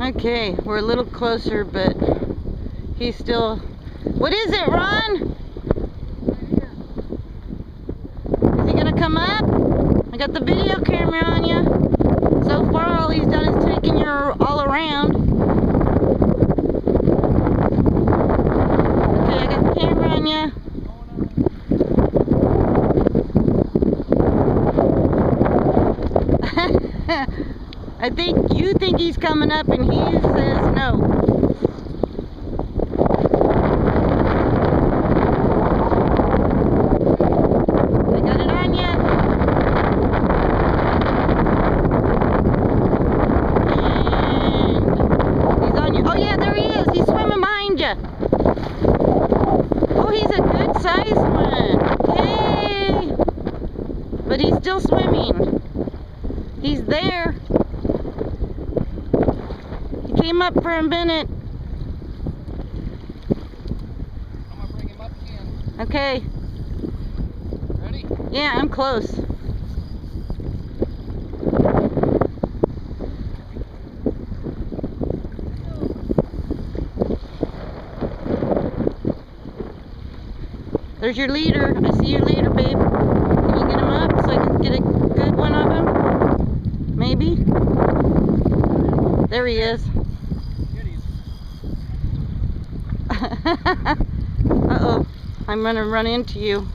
Okay, we're a little closer, but he's still... What is it, Ron? Is he gonna come up? I got the video camera on you. So far, all he's done is taking you all around. Okay, I got the camera on you. I think you think he's coming up and he says no. I got it on you. And he's on you. Oh yeah, there he is. He's swimming behind you. Oh, he's a good sized one. Hey! But he's still swimming. He's there. He came up for a minute. I'm gonna bring him up again. Okay. Ready? Yeah, I'm close. There's your leader. I see your leader, babe. Can you get him up so I can get a good one of him? Maybe? There he is. Uh-oh. I'm gonna run into you.